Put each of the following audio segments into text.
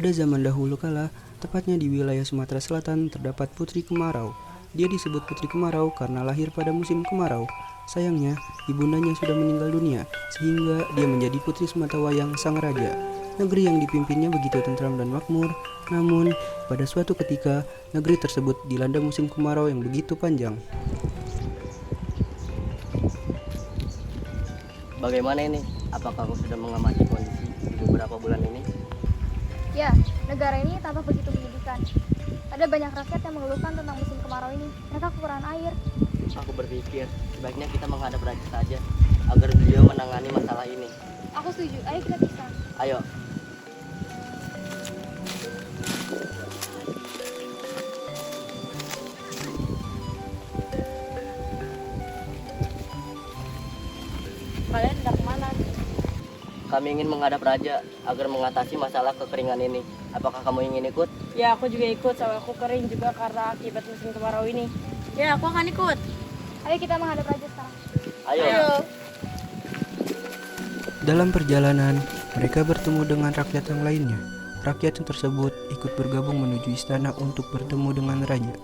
Pada zaman dahulu kala, tepatnya di wilayah Sumatera Selatan terdapat Putri Kemarau. Dia disebut Putri Kemarau karena lahir pada musim kemarau. Sayangnya, ibundanya sudah meninggal dunia, sehingga dia menjadi putri Sematawayang sang raja. Negeri yang dipimpinnya begitu tentram dan makmur, namun pada suatu ketika, negeri tersebut dilanda musim kemarau yang begitu panjang. Bagaimana ini? Apakah kau sudah mengamati kondisi di beberapa bulan ini? Ya, negara ini tampak begitu menyedihkan. Ada banyak rakyat yang mengeluhkan tentang musim kemarau ini. Mereka kekurangan air. Aku berpikir sebaiknya kita menghadap raja saja agar beliau menangani masalah ini. Aku setuju, ayo kita bisa. Ayo. Kalian hendak kemana? Kami ingin menghadap raja agar mengatasi masalah kekeringan ini. Apakah kamu ingin ikut? Ya, aku juga ikut. Soalnya aku kering juga karena akibat musim kemarau ini. Ya, aku akan ikut. Ayo kita menghadap raja sekarang. Ayo. Dalam perjalanan, mereka bertemu dengan rakyat yang lainnya. Rakyat yang tersebut ikut bergabung menuju istana untuk bertemu dengan raja.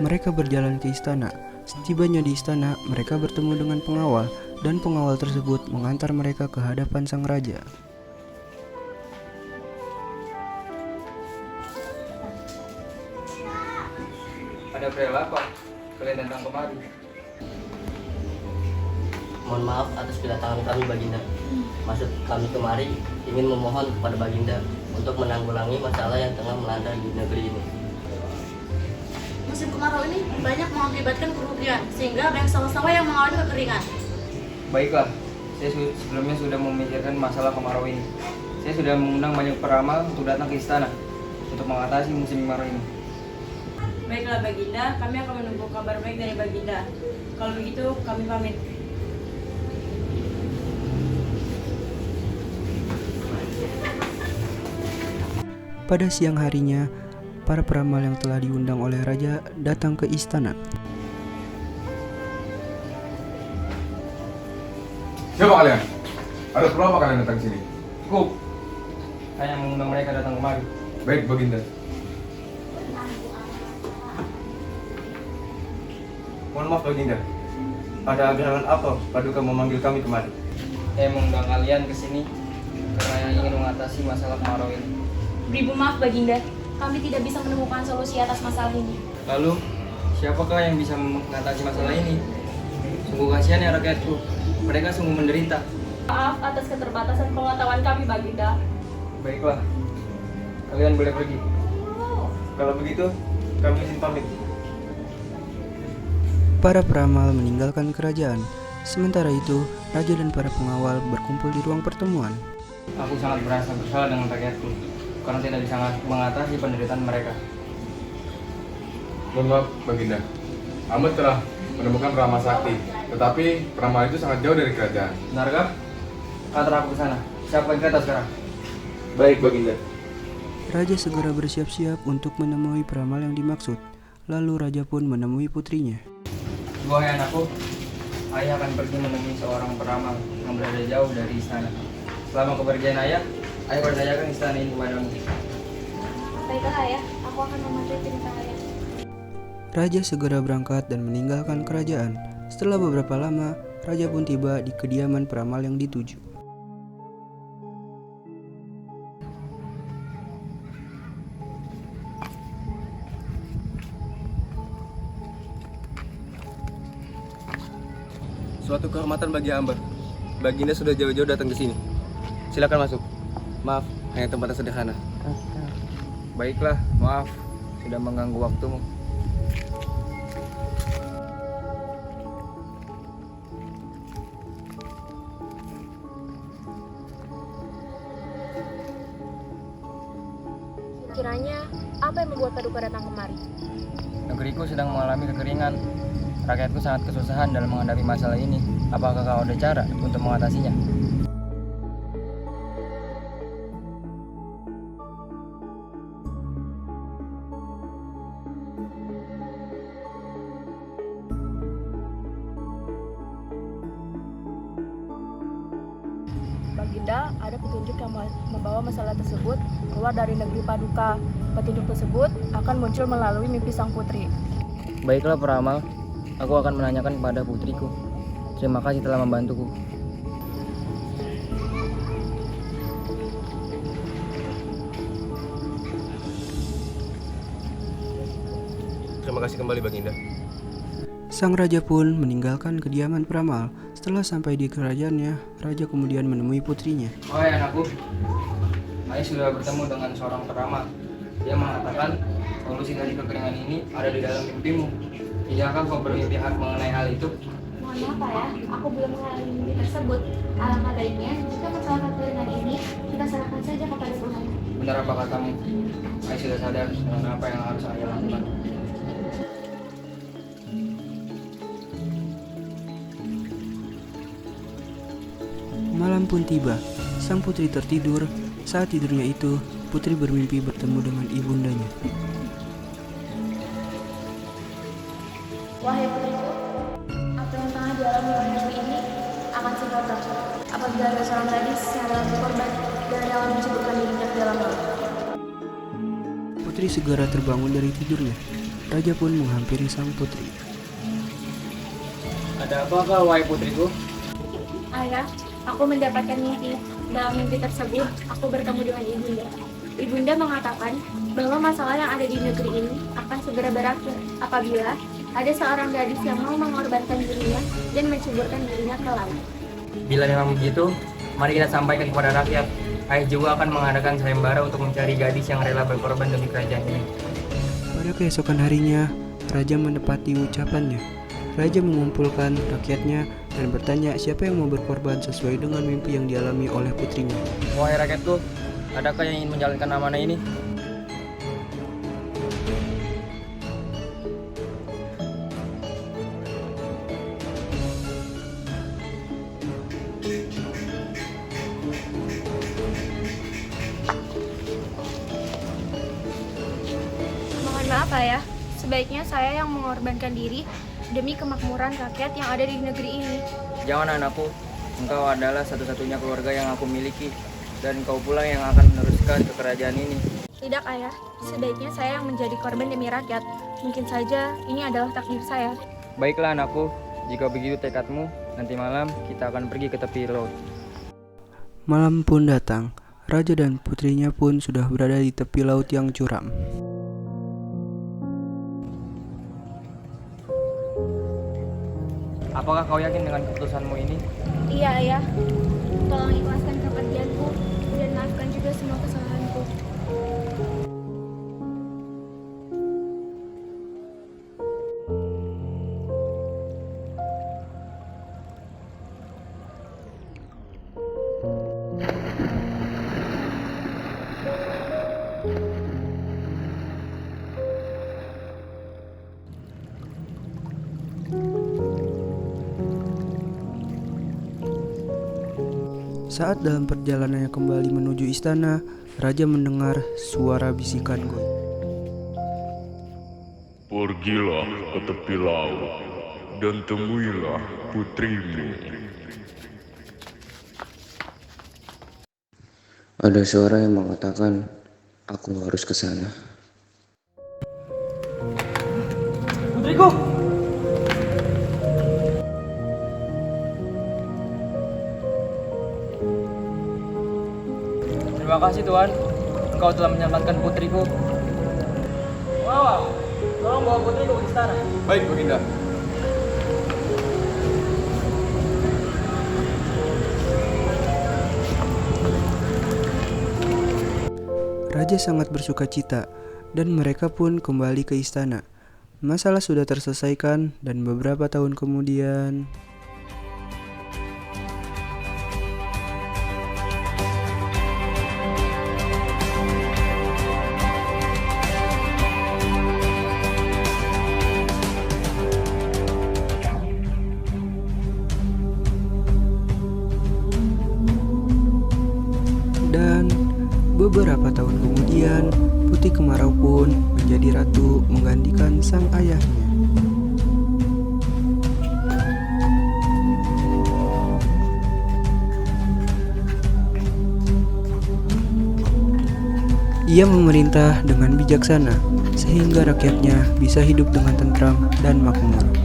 Mereka berjalan ke istana. Setibanya di istana, mereka bertemu dengan pengawal, dan pengawal tersebut mengantar mereka ke hadapan sang raja. Ada perihal apa? Kalian datang kemari? Mohon maaf atas kedatangan kami, Baginda. Maksud kami kemari ingin memohon kepada Baginda untuk menanggulangi masalah yang tengah melanda di negeri ini. Musim kemarau ini banyak mengakibatkan kerugian, sehingga banyak sawah-sawah yang mengalami kekeringan. Baiklah, saya sebelumnya sudah memikirkan masalah kemarau ini. Saya sudah mengundang banyak peramal untuk datang ke istana untuk mengatasi musim kemarau ini. Baiklah Baginda, kami akan menunggu kabar baik dari Baginda. Kalau begitu, kami pamit. Pada siang harinya, para peramal yang telah diundang oleh raja datang ke istana. Siapa kalian? Ada perlu apa kalian datang sini? Cukup. Hanya mengundang mereka datang kemari. Baik, Baginda. Mohon maaf Baginda, ada gerangan apa Paduka memanggil kami kemari? Saya mengundang kalian ke sini karena ingin mengatasi masalah kemarau ini. Beribu maaf Baginda, kami tidak bisa menemukan solusi atas masalah ini. Lalu, siapakah yang bisa mengatasi masalah ini? Sungguh kasihan ya rakyatku. Mereka sungguh menderita. Maaf atas keterbatasan pengetahuan kami Baginda. Baiklah, kalian boleh pergi. Kalau begitu, kami izin pamit. Para peramal meninggalkan kerajaan. Sementara itu, raja dan para pengawal berkumpul di ruang pertemuan. Aku sangat merasa bersalah dengan rakyatku karena tidak bisa mengatasi penderitaan mereka. Mohon maaf, Baginda. Ahmad telah menemukan peramal sakti, tetapi peramal itu sangat jauh dari kerajaan. Benarkah? Kantor aku ke sana. Siapa yang kereta sekarang? Baik Baginda. Raja segera bersiap-siap untuk menemui peramal yang dimaksud. Lalu raja pun menemui putrinya. Wahai anakku, ayah akan pergi menemui seorang peramal yang berada jauh dari istana. Selama kepergian ayah percayakan istana ini kepadamu. Baiklah ayah, aku akan mematuhi perintah ayah. Raja segera berangkat dan meninggalkan kerajaan. Setelah beberapa lama, raja pun tiba di kediaman peramal yang dituju. Suatu kehormatan bagi hamba. Baginda sudah jauh-jauh datang ke sini. Silakan masuk. Maaf, hanya tempat yang sederhana. Baiklah, maaf sudah mengganggu waktumu. Kiranya, apa yang membuat Paduka datang kemari? Negeriku sedang mengalami kekeringan. Rakyatku sangat kesusahan dalam menghadapi masalah ini. Apakah kau ada cara untuk mengatasinya? Baginda Baginda, ada petunjuk yang membawa masalah tersebut keluar dari negeri Paduka. Petunjuk tersebut akan muncul melalui mimpi sang putri. Baiklah peramal, aku akan menanyakan kepada putriku. Terima kasih telah membantuku. Terima kasih kembali Baginda. Sang raja pun meninggalkan kediaman peramal. Setelah sampai di kerajaannya, raja kemudian menemui putrinya. Wahai anakku, Ayah sudah bertemu dengan seorang peramal. Dia mengatakan solusi dari kekeringan ini ada di dalam mimpimu. Tidakkah kau bermimpi mengenai hal itu? Mohon maaf ya, aku belum mengalami mimpi tersebut. Alangkah baiknya, jika masalah kekeringan ini, kita serahkan saja kepada Tuhan. Benar apa katamu? Ayah sudah sadar dengan apa yang harus Ayah lakukan. Malam pun tiba, sang putri tertidur. Saat tidurnya itu, putri bermimpi bertemu dengan ibundanya. Wahai putriku, apa yang tengah dialami oleh negeri ini akan segera berakhir apabila ada seorang gadis yang dalam berkorban dan rela menceburkan dirinya ke dalam laut. Putri segera terbangun dari tidurnya. Raja pun menghampiri sang putri. Ada apakah wahai putriku? Ayah, aku mendapatkan mimpi. Dalam mimpi tersebut, aku bertemu dengan ibunda. Ibunda mengatakan bahwa masalah yang ada di negeri ini akan segera berakhir apabila ada seorang gadis yang mau mengorbankan dirinya dan menceburkan dirinya ke laut. Bila memang begitu, mari kita sampaikan kepada rakyat. Ayah juga akan mengadakan sayembara untuk mencari gadis yang rela berkorban demi kerajaan ini. Pada keesokan harinya, raja menepati ucapannya. Raja mengumpulkan rakyatnya dan bertanya siapa yang mau berkorban sesuai dengan mimpi yang dialami oleh putrinya. Wahai rakyatku, adakah yang ingin menjalankan amanah ini? Mohon maaf Ayah, sebaiknya saya yang mengorbankan diri demi kemakmuran rakyat yang ada di negeri ini. Jangan anakku, engkau adalah satu-satunya keluarga yang aku miliki, dan kau pula yang akan meneruskan ke kerajaan ini. Tidak Ayah, sebaiknya saya yang menjadi korban demi rakyat. Mungkin saja ini adalah takdir saya. Baiklah anakku, jika begitu tekadmu, nanti malam kita akan pergi ke tepi laut. Malam pun datang. Raja dan putrinya pun sudah berada di tepi laut yang curam. Apakah kau yakin dengan keputusanmu ini? Iya Ayah, tolong ikhlaskan kepergianku dan maafkan juga semua kesalahanku. Saat dalam perjalanannya kembali menuju istana, raja mendengar suara bisikan goib. Pergilah ke tepi laut dan temuilah putrimu. Ada suara yang mengatakan, aku harus ke sana. Putriku! Terima kasih Tuhan, Engkau telah menyelamatkan putriku. Wow, tolong bawa putriku ke istana. Baik, Baginda. Raja sangat bersuka cita dan mereka pun kembali ke istana. Masalah sudah terselesaikan dan beberapa tahun kemudian beberapa tahun kemudian, Putri Kemarau pun menjadi ratu menggantikan sang ayahnya. Ia memerintah dengan bijaksana, sehingga rakyatnya bisa hidup dengan tentram dan makmur.